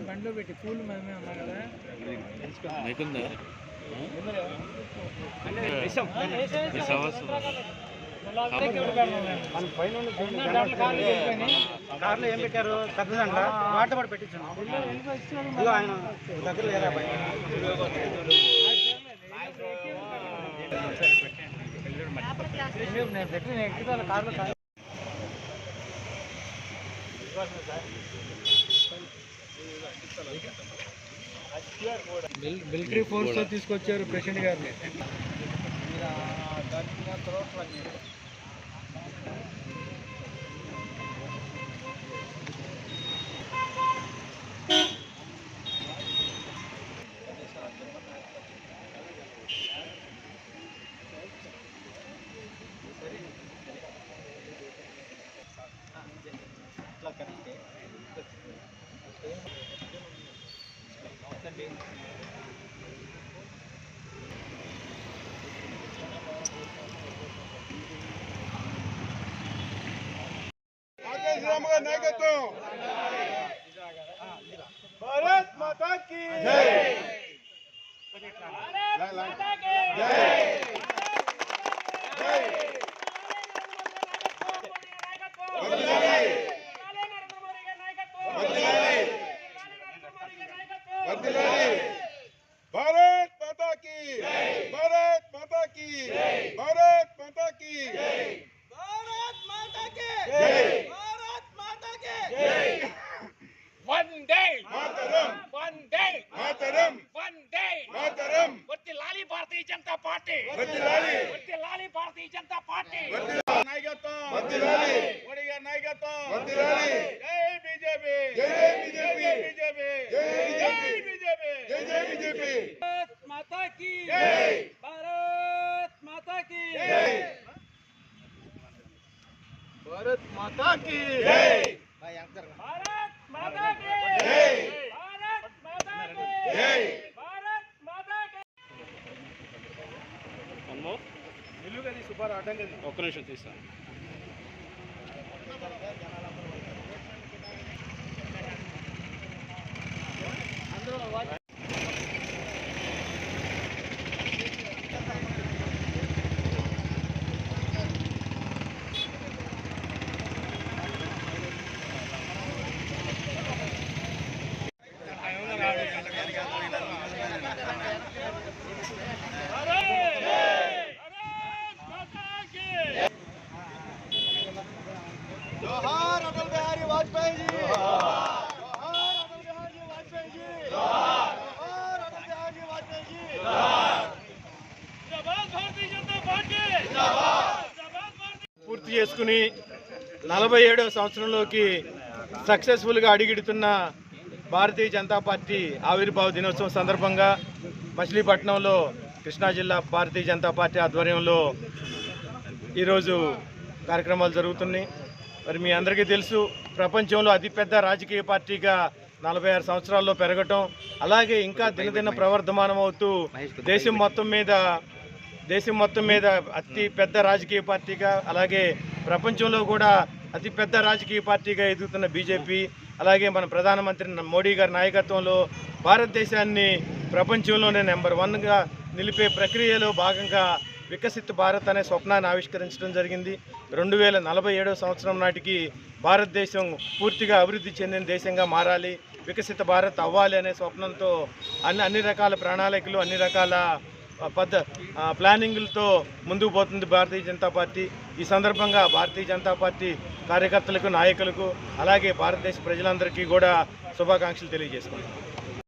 బండ్లో పెట్టి పూలు మేమే అన్నా కదా కార్లో ఏం పెట్టారు పెద్దదంట వాటర్ పడి పెట్టించాను ఆయన దగ్గర లేదా నేను పెట్టి నేను ఎక్కుతాను కార్లో మిలిటరీ ఫోర్స్ తో తీసుకొచ్చారు ప్రెసిడెంట్ గారిని. नायकत्व भारत माता की जय। भारत माता की भारत माता की भारत माता की भारत माता की भारत माता की वंदे मातरम वंदे मातरम वंदे मातरम वर्तिलाली भारतीय जनता पार्टी वर्तिलाली भारतीय जनता पार्टी नायकत्व वर्तिलाली ओडिगा नायकत्व वर्तिलाली जय बीजेपी जय बीजेपी बीजेपी जय बीजेपी जय बीजेपी भारत माता की जय भारत माता की जय भारत माता की जय भारत माता की जय भारत माता की जय भारत माता की అమ్మో నిలుగది సుబ్బారావు అడ్డంగది ఒక్క నిమిషం తీస్తాను. అందరూ जोहार अटल बिहारी वाजपेयी जी जोहार अटल बिहारी वाजपेयी जी जोहार अटल बिहारी वाजपेयी जी जिंदाबाद भारतीय जनता पार्टी जिंदाबाद పూర్తి చేసుకుని 47వ సంవత్సరంలోకి సక్సెస్ఫుల్గా అడుగుడుతున్న భారతీయ జనతా పార్టీ ఆవిర్భావ దినోత్సవం సందర్భంగా మచిలీపట్నంలో కృష్ణా జిల్లా భారతీయ జనతా పార్టీ ఆధ్వర్యంలో ఈరోజు కార్యక్రమాలు జరుగుతున్నాయి. మరి మీ అందరికీ తెలుసు, ప్రపంచంలో అతిపెద్ద రాజకీయ పార్టీగా 46 సంవత్సరాల్లో పెరగటం, అలాగే ఇంకా దినదిన ప్రవర్ధమానం అవుతూ దేశం మొత్తం మీద అతి పెద్ద రాజకీయ పార్టీగా, అలాగే ప్రపంచంలో కూడా అతిపెద్ద రాజకీయ పార్టీగా ఎదుగుతున్న బీజేపీ, అలాగే మన ప్రధానమంత్రి మోడీ గారి నాయకత్వంలో భారతదేశాన్ని ప్రపంచంలోనే నెంబర్ 1గా నిలిపే ప్రక్రియలో భాగంగా వికసిత్ భారత్ అనే స్వప్నాన్ని ఆవిష్కరించడం జరిగింది. 2047వ సంవత్సరం నాటికి భారతదేశం పూర్తిగా అభివృద్ధి చెందిన దేశంగా మారాలి, వికసిత భారత్ అవ్వాలి అనే స్వప్నంతో అన్ని రకాల ప్రణాళికలు, అన్ని రకాల ప్లానింగ్లతో ముందుకు పోతుంది భారతీయ జనతా పార్టీ. ఈ సందర్భంగా భారతీయ జనతా పార్టీ కార్యకర్తలకు, నాయకులకు, అలాగే భారతదేశ ప్రజలందరికీ కూడా శుభాకాంక్షలు తెలియజేసుకుంటున్నాను.